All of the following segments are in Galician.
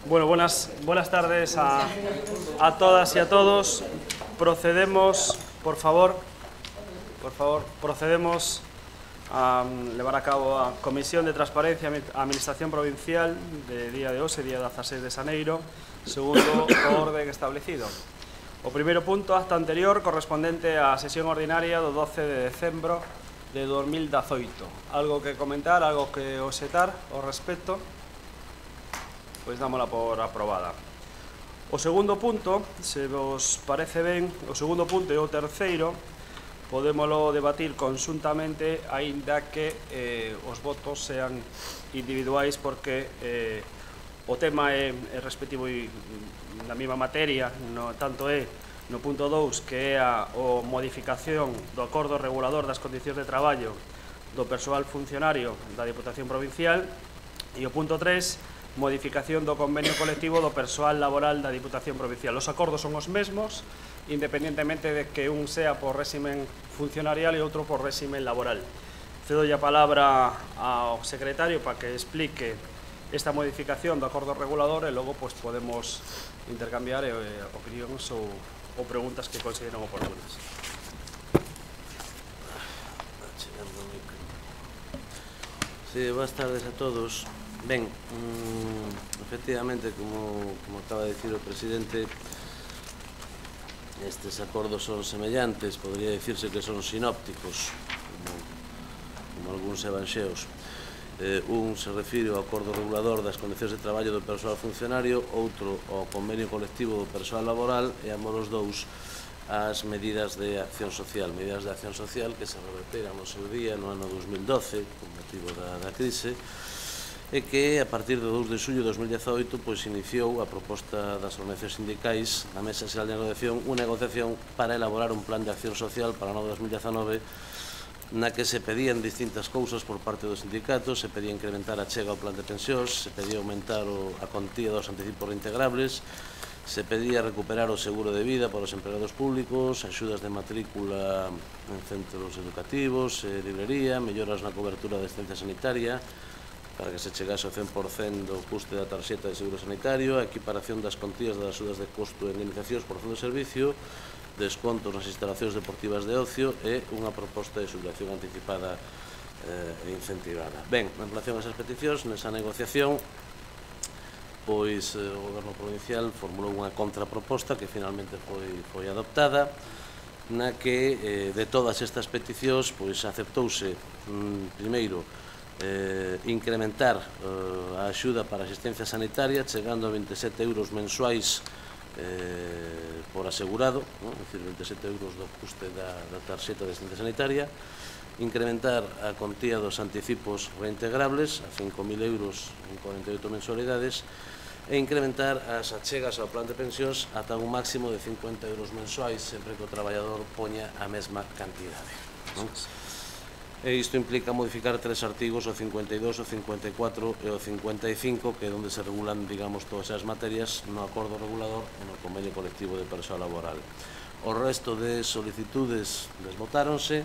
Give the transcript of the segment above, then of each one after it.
Bueno, buenas tardes a todas y a todos. Procedemos, por favor, procedemos a levar a cabo a Comisión de Transparencia e Administración Provincial de día de hoxe, día 16 de xaneiro, segundo o orden establecido. O primeiro punto, acta anterior, correspondente á sesión ordinaria do 12 de decembro de 2018. Algo que comentar, algo que obxectar ao respecto? Pois dámola por aprobada. O segundo punto, se vos parece ben, o segundo punto e o terceiro, podémolo debatir conxuntamente, aínda que os votos sean individuais, porque o tema é respectivo na mesma materia, tanto é no punto 2, que é a modificación do acordo regulador das condicións de traballo do persoal funcionario da Diputación Provincial, e o punto 3, modificación do convenio colectivo do persoal laboral da Diputación Provincial. Os acordos son os mesmos, independentemente de que un sea por réximen funcionarial e outro por réximen laboral. Cedo a palabra ao secretario para que explique esta modificación do acordo regulador e logo podemos intercambiar opinións ou preguntas que consideren oportunas. Sí, boas tardes a todos. Ben, efectivamente, como acaba de dicir o presidente, estes acordos son semellantes, podría dicirse que son sinópticos, como algúns evanxeos. Un se refire ao acordo regulador das condicións de traballo do persoal funcionario, outro ao convenio colectivo do persoal laboral, e ambos os dous as medidas de acción social, que se reverteran no seu día no ano 2012, con motivo da crise, e que a partir do 2 de xullo de 2018 iniciou a proposta das organizacións sindicais na Mesa Xeral de Negociación, unha negociación para elaborar un plan de acción social para o ano 2019, na que se pedían distintas cousas por parte dos sindicatos. Se pedía incrementar a chega ao plan de pensións, se pedía aumentar a contía dos anticipos reintegrables, se pedía recuperar o seguro de vida para os empregados públicos, axudas de matrícula en centros educativos, librería, melloras na cobertura de asistencia sanitaria para que se chegase ao 100% do custe da tarxeta de seguro sanitario, a equiparación das contías das axudas de costo e indemnizacións por fondo de servicio, descontos nas instalacións deportivas de ocio e unha proposta de xubilación anticipada e incentivada. Ben, en relación a esas peticións, nesa negociación, o Goberno Provincial formulou unha contraproposta que finalmente foi adoptada, na que de todas estas peticións aceptouse, primeiro, incrementar a axuda para a asistencia sanitaria, chegando a 27 euros mensuais por asegurado, é dicir, 27 euros do custe da tarxeta de asistencia sanitaria, incrementar a contía dos anticipos reintegrables a 5.000 euros en 48 mensualidades e incrementar as achegas ao plan de pensións ata un máximo de 50 euros mensuais, sempre que o traballador poña a mesma cantidade. E isto implica modificar tres artigos, o 52, o 54 e o 55, que é onde se regulan, digamos, todas as materias no acordo regulador e no convenio colectivo de persoal laboral. O resto de solicitudes desbotáronse.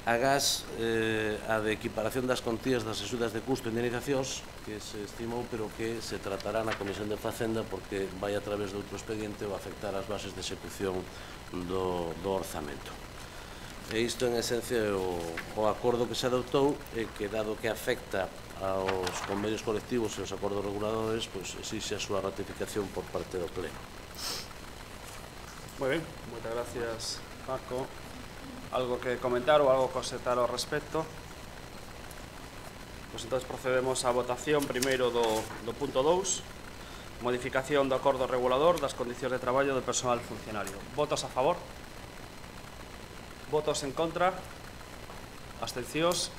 Agás a de equiparación das contías das axudas de custo e indemnizacións, que se estimou, pero que se tratará na Comisión de Facenda porque vai a través de outro expediente ou afectar as bases de execución do orzamento. E isto, en esencia, é o acordo que se adoptou e que, dado que afecta aos convenios colectivos e aos acordos reguladores, exixe a súa ratificación por parte do Pleno. Moi ben, moitas gracias, Paco. Algo que comentar ou algo que obxectar ao respecto? Entón procedemos á votación primeiro do punto 2, modificación do acordo regulador das condicións de traballo do persoal funcionario. Votos a favor? Votos en contra? Abstencións?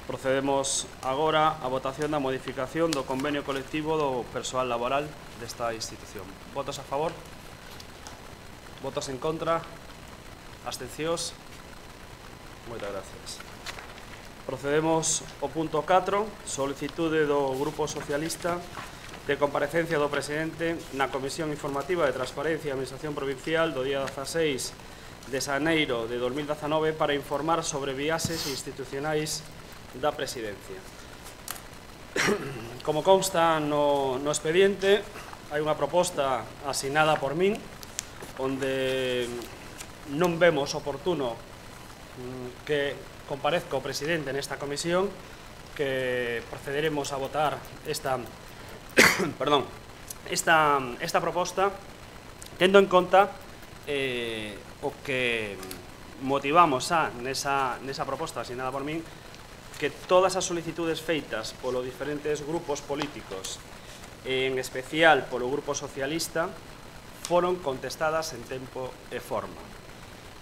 Procedemos agora á votación da modificación do convenio colectivo do persoal laboral desta institución. Votos a favor? Votos en contra? Abstencións? Moitas gracias. Procedemos ao punto 4, solicitude do Grupo Socialista de comparecencia do presidente na Comisión Informativa de Transparencia e Administración Provincial do día 16 de xaneiro de 2019 para informar sobre viaxes institucionais da Presidencia. como consta no expediente, hai unha proposta asignada por min, onde non vemos oportuno que comparezca o presidente nesta comisión, que procederemos a votar esta proposta, tendo en conta o que motivamos nesa proposta asignada por min, que todas as solicitudes feitas polos diferentes grupos políticos, en especial polo Grupo Socialista, foron contestadas en tempo e forma.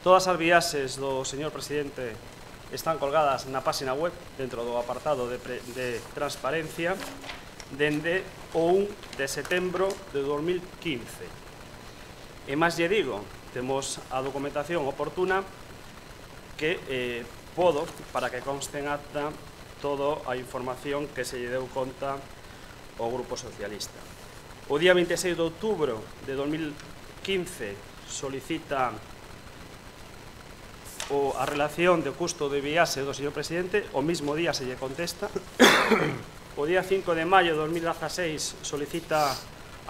Todas as viaxes do señor presidente están colgadas na página web dentro do apartado de transparencia dende o 1 de setembro de 2015. E máis lle digo, temos a documentación oportuna que podo, para que conste en acta, toda a información que se lle deu conta ao Grupo Socialista. O día 26 de outubro de 2015 solicita a relación de custo de viaxe do señor presidente, o mismo día se lle contesta. O día 5 de maio de 2016 solicita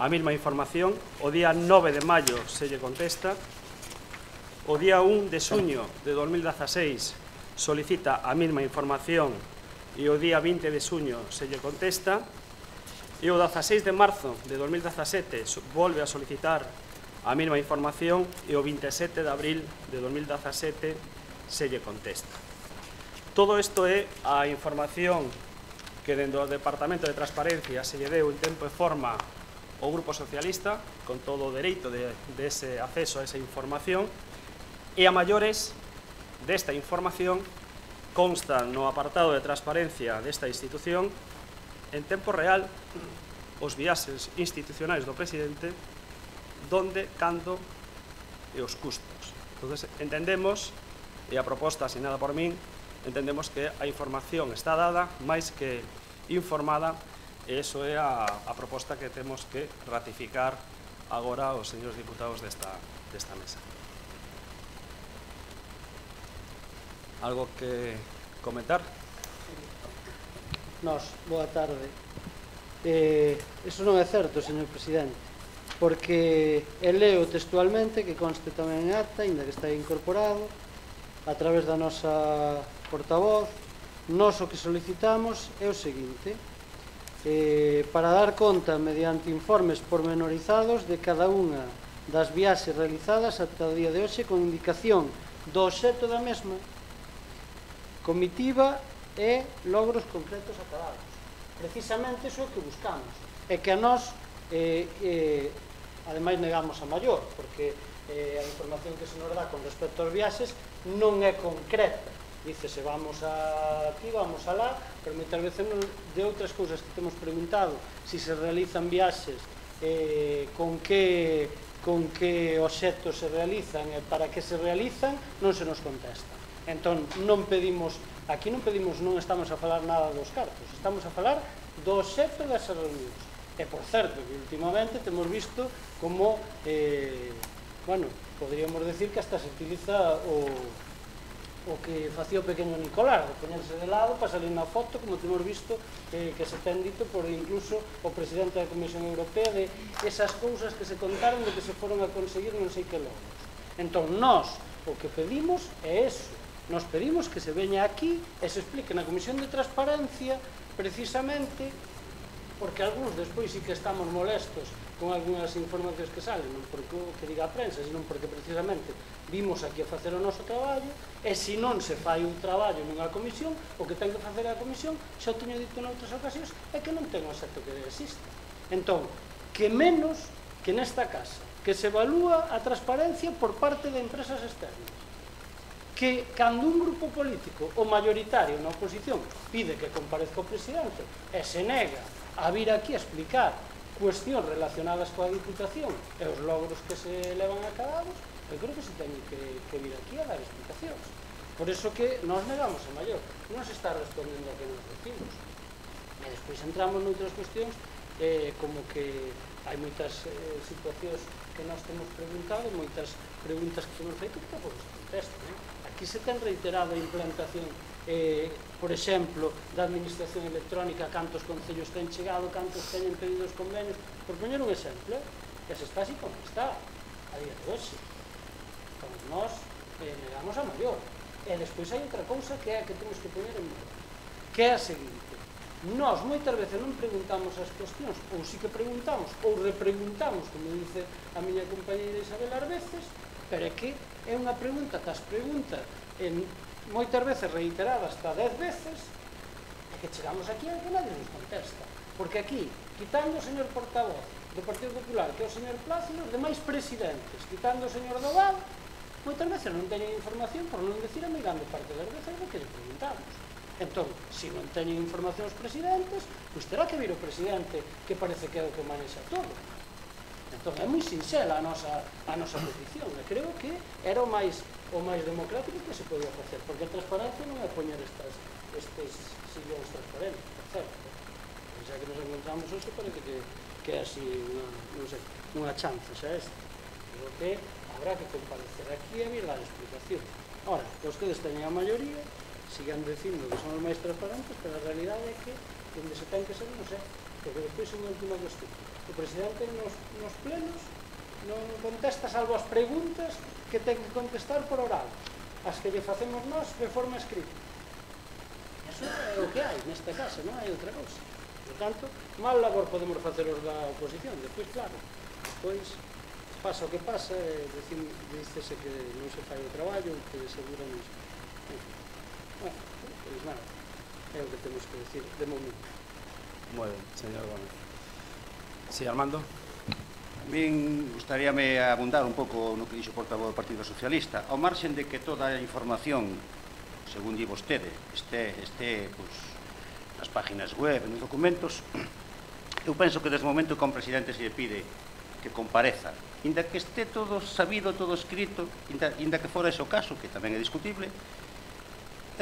a mesma información, o día 9 de maio se lle contesta, o día 1 de xuño de 2016 solicita a mesma información e o día 20 de xuño se lle contesta, e o 16 de marzo de 2017 volve a solicitar a mesma información e o 27 de abril de 2017 se lle contesta. Todo isto é a información que dentro do Departamento de Transparencia se lle deu en tempo e forma ao Grupo Socialista, con todo o dereito de ese acceso a esa información, e a maiores desta información consta no apartado de transparencia desta institución en tempo real os viaxes institucionais do presidente, donde, cando e os custos. Entón, entendemos, e a proposta asignada por min, entendemos que a información está dada, máis que informada, e iso é a proposta que temos que ratificar agora os señores diputados desta mesa. Algo que comentar? Boa tarde. Iso non é certo, señor presidente, porque leo textualmente, que conste tamén en acta, ainda que está incorporado, a través da nosa portavoz, nós o que solicitamos é o seguinte: para dar conta mediante informes pormenorizados de cada unha das viaxes realizadas ata o día de hoxe, con indicación do obxecto da mesma, comitiva e logros concretos acabados. Precisamente iso é o que buscamos, é que a nós ademais negamos a maior, porque a información que se nos dá con respecto aos viaxes non é concreta. Dícese, vamos aquí, vamos alá, pero moitas veces de outras cousas que temos preguntado, se se realizan viaxes, con que obxectos se realizan e para que se realizan, non se nos contesta. Entón, non pedimos, aquí non estamos a falar nada dos cartos, estamos a falar do obxecto desas reunións. E, por certo, que últimamente temos visto como, podríamos decir que hasta se utiliza o que facía o pequeno Nicolás, de poñerse de lado para salir na foto, como temos visto que se ten dito por incluso o presidente da Comisión Europea, de esas cousas que se contaron de que se foron a conseguir non sei que logros. Entón, nós o que pedimos é eso. Nos pedimos que se veña aquí e se explique na Comisión de Transparencia, precisamente porque algúns despois sí que estamos molestos con algunhas informacións que salen, non porque o que diga a prensa, senón porque precisamente vimos aquí a facer o noso traballo, e se non se fai un traballo nunha comisión, o que ten que facer a comisión, xa o teño dito noutras ocasións, é que non ten o excepto que existe. Entón, que menos que nesta casa, que se evalúa a transparencia por parte de empresas externas, que cando un grupo político, o mayoritario na oposición, pide que comparezca o presidente e se nega a vir aquí a explicar cuestións relacionadas coa Diputación e os logros que se levan a cabados, eu creo que se ten que vir aquí a dar explicacións. Por iso que nós negamos a maior, non se está respondendo a que nos decimos. E despois entramos noutras cuestións, como que hai moitas situacións que nós temos preguntado, moitas preguntas que temos feito que tampouco se contestan. Aquí se ten reiterado a implantación por exemplo, da administración electrónica, cantos concellos ten chegado, cantos teñen pedido os convenios, por poñer un exemplo, que se está así como está a día de hoxe. Então, nós negamos a maior. E despois hai outra cousa que é a que temos que poñer en valor, que é a seguinte: nós moitas veces non preguntamos as cuestións, ou si que preguntamos, ou repreguntamos, como dice a miña compañeira Isabel ás veces, pero é que é unha pregunta que as pregunta moitas veces reiterada hasta 10 veces, e que chegamos aquí a que nadie nos contesta. Porque aquí, quitando o señor portavoz do Partido Popular, que é o señor Plácido, os demais presidentes, quitando o señor Dobal, moitas veces non teñen información, por non decir a moi grande parte das veces do que lle preguntamos. Entón, se non teñen información os presidentes, pois terá que vir o presidente, que parece que é o que manexa todo. Entón, é moi sinxela a nosa petición, e creo que era o máis democrático que se podía facer, porque a transparencia non é poñer estes sillóns transparentes, por certo. Xa que nos encontramos hoxe, parece que é así unha chanza xa esta. Creo que habrá que comparecer aquí e vir dar explicación. Ora, vostedes teñen a maioría, sigan dicindo que son os máis transparentes, pero a realidade é que onde se ten que ser non sei, porque despois é unha última cuestión. O presidente nos plenos non contesta salvo as preguntas que ten que contestar por oral, as que lle facemos nós de forma escrita. Eso é o que hai nesta casa, non hai outra cousa. Por tanto, mal labor podemos facer os da oposición, despois, claro, despois pasa o que pasa, dícese que non se fai o traballo, que segura non se... Bueno, pois nada, é o que temos que decir de momento. Moi ben, señor Gómez. Sí, Armando. Min gustaríame abundar un pouco no que dixo o portavoz do Partido Socialista. Ao marxen de que toda a información, según di vostede, este pois, nas páginas web, nos documentos, eu penso que desde o momento que a un presidente se lle pide que compareza, inda que este todo sabido, todo escrito, inda que fora ese o caso, que tamén é discutible,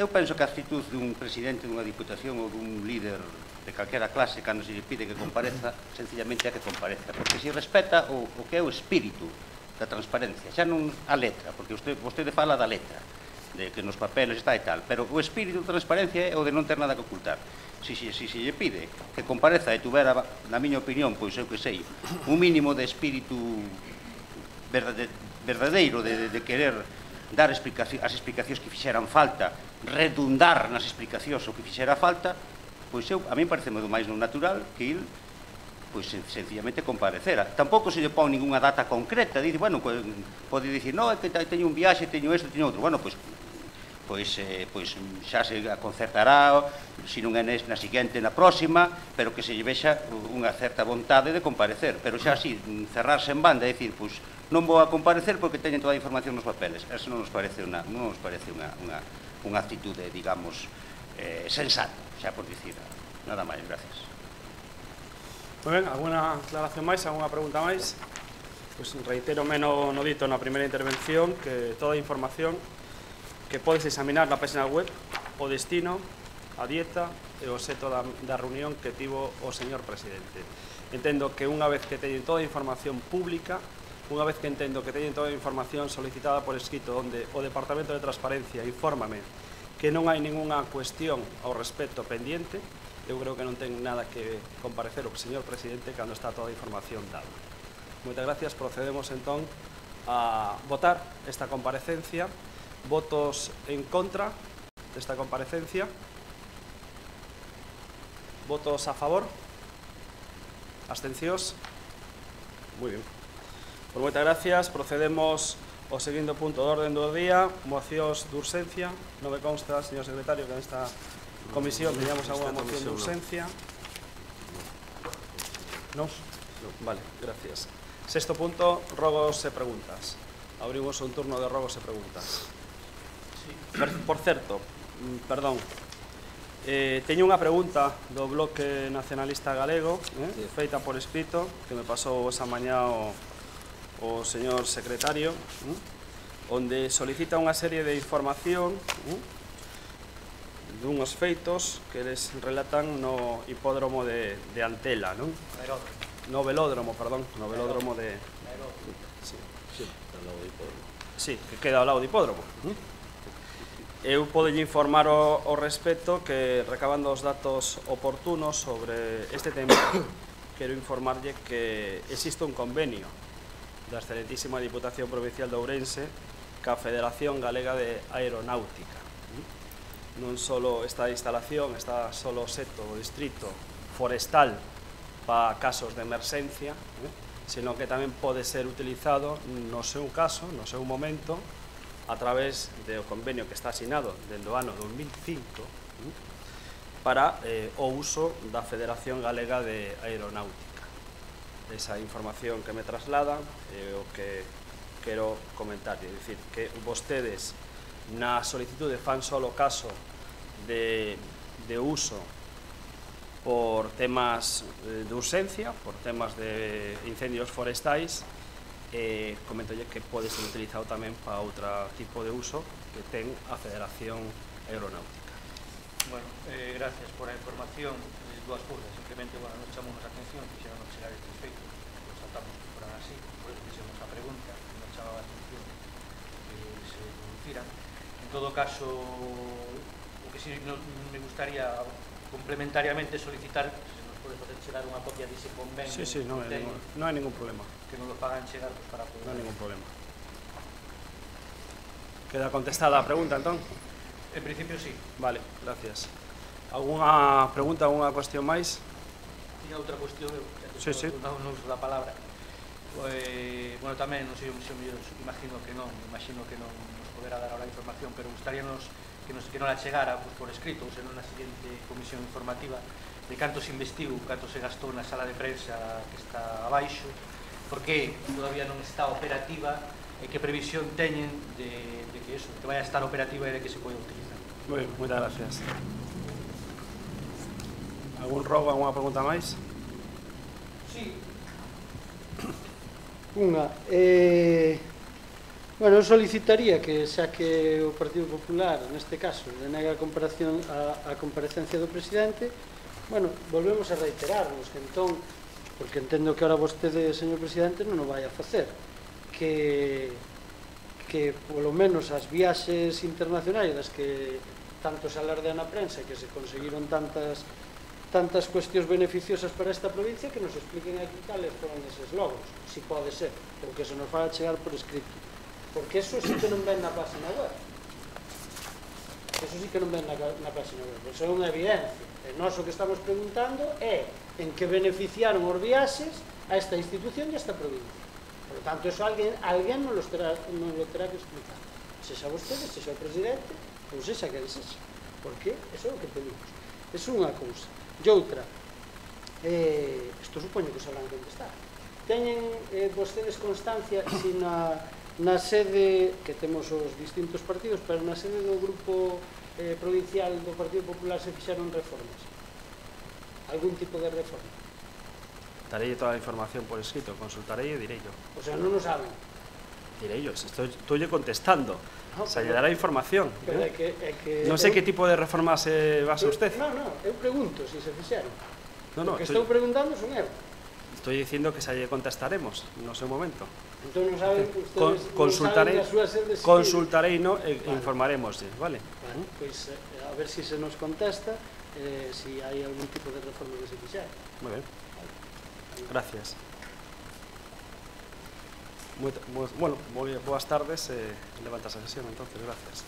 eu penso que a actitud dun presidente dunha diputación ou dun líder de calquera clase cando se lle pide que compareza, sencillamente é que compareza, porque se respeta o que é o espírito da transparencia, xa non a letra, porque vostede fala da letra, de que nos papeles está e tal, pero o espírito da transparencia é o de non ter nada que ocultar. Se lle pide que compareza e tuvera, na miña opinión, pois eu que sei, un mínimo de espírito verdadeiro de querer dar as explicacións que fixeran falta, redundar nas explicacións o que fixera falta, pois a mí parece do máis non natural que il pois sencillamente comparecera. Tampouco se lle pon ninguna data concreta, dice, bueno, pode dicir, non, é que teño un viaxe, teño isto, teño outro, bueno, pois xa se concertará, se non é na seguinte, na próxima, pero que se lle vexa unha certa vontade de comparecer, pero xa así, cerrarse en banda e dicir, pois non vou a comparecer porque teñen toda a información nos papeles. Eso non nos parece unha actitude, digamos, sensata, xa por dicir nada máis. Gracias. Moi ben, alguna aclaración máis, alguna pregunta máis? Pois reitero no dito na primeira intervención que toda a información que podes examinar na página web, o destino, a dieta e o seto da reunión que tivo o señor presidente. Entendo que unha vez que teñen toda a información pública, unha vez que entendo que teñen toda a información solicitada por escrito onde o Departamento de Transparencia infórmame que non hai ninguna cuestión ao respecto pendiente, eu creo que non ten nada que comparecer o señor presidente cando está toda a información dada. Moitas gracias, procedemos entón a votar esta comparecencia. Votos en contra desta comparecencia? Votos a favor? Abstencións? Moi ben. Por moitas gracias, procedemos ao seguinte punto do orden do día, mocións de urxencia. Non me consta, señor secretario, que nesta comisión teñamos alguna moción de urxencia. Non? Vale, gracias. Sexto punto, rogos e preguntas. Abrimos un turno de rogos e preguntas. Por certo, perdón, teño unha pregunta do Bloque Nacionalista Galego, feita por escrito, que me pasou esa mañá o señor secretario, onde solicita unha serie de información dunhos feitos que eles relatan no hipódromo de Antela, non? No velódromo, perdón, no velódromo de... Sí, que queda ao lado do hipódromo. Eu podolle informar ao respecto que, recabando os datos oportunos sobre este tema, quero informarlle que existe un convenio da excelentísima Diputación Provincial de Ourense ca Federación Galega de Aeronáutica. Non só esta instalación está solo seto o distrito forestal para casos de emerxencia, sino que tamén pode ser utilizado no seu caso, no seu momento, a través do convenio que está asinado dende o ano 2005 para o uso da Federación Galega de Aeronáutica. Esa información que me trasladan é o que quero comentar, é dicir, que vostedes na solicitude fan solo caso de uso por temas de urxencia, por temas de incendios forestais. Comentolle que pode ser utilizado tamén para outro tipo de uso que ten a Federación Aeronáutica. Bueno, gracias por a información. Dúas cousas, simplemente, bueno, nos chamou a atención, quixeron chegar estes feitos, constatamos que foran así, por eso fixemos a pregunta, nos chamaba a atención que se produciran. En todo caso, o que sí me gustaría complementariamente solicitar, se nos pode facer chegar unha copia dese convenio. Sí, non hai ningún problema. Que nos lo pagan chegar pues, para poder... Non hai ningún problema. Queda contestada a pregunta, entón? En principio, sí. Vale, gracias. Alguna pregunta, alguna cuestión máis? Tiña outra cuestión, Sí. non uso da palabra. Bueno, tamén, non sei, imagino que non nos poderá dar ahora a información, pero gustaríanos que non la chegara pues, por escrito, ou senón na seguinte comisión informativa, de canto se investiu, canto se gastou na sala de prensa que está abaixo, porque todavía non está operativa e que previsión teñen de que eso, que vaya a estar operativa e de que se pode utilizar. Moi ben, moitas gracias. Algún rogo, alguna pregunta máis? Sí. Unha. Bueno, eu solicitaría que, xa que o Partido Popular, neste caso, denega a comparecencia do presidente, bueno, volvemos a reiterarnos que entón, porque entendo que ahora vostede, señor presidente, non o vai a facer, que polo menos as viaxes internacionais das que tanto se alardean na prensa, que se conseguiron tantas cuestións beneficiosas para esta provincia, que nos expliquen aquí cales foron eses logros, si pode ser, ou que se nos vai a chegar por escrito, porque eso sí que non ven na página web. Eso sí que non ven na página web, eso é unha evidencia. E nós o que estamos preguntando é en que beneficiaron os viaxes a esta institución e a esta provincia. Por lo tanto, eso alguén non lo terá que explicar. Sexa vostede, sexa o presidente, ou sexa quen sexa. Porque eso é o que pedimos. Eso é unha cousa. E outra, isto supoño que sabrán contestar. Teñen vostedes constancia se na sede que temos os distintos partidos, pero na sede do grupo provincial do Partido Popular se fixeron reformas? Algún tipo de reforma? Darei toda a información por escrito, consultarei e direillo. O sea, non o saben. Direillo, estou contestando. No, se lle dará información. Pero é que Non sei que tipo de reforma se basa usted. Non, eu pregunto se se fixeron. No, O que estou preguntando son eu. Estou dicindo que se lle contestaremos no seu momento. Entón non saben que ustedes non saben das súas sedes. Consultarei e informaremos, vale? Vale, pois a ver se nos contesta se hai algún tipo de reforma que se fixera. Moi ben. Gracias. Bueno, boas tardes e levanta a sesión entonces, gracias.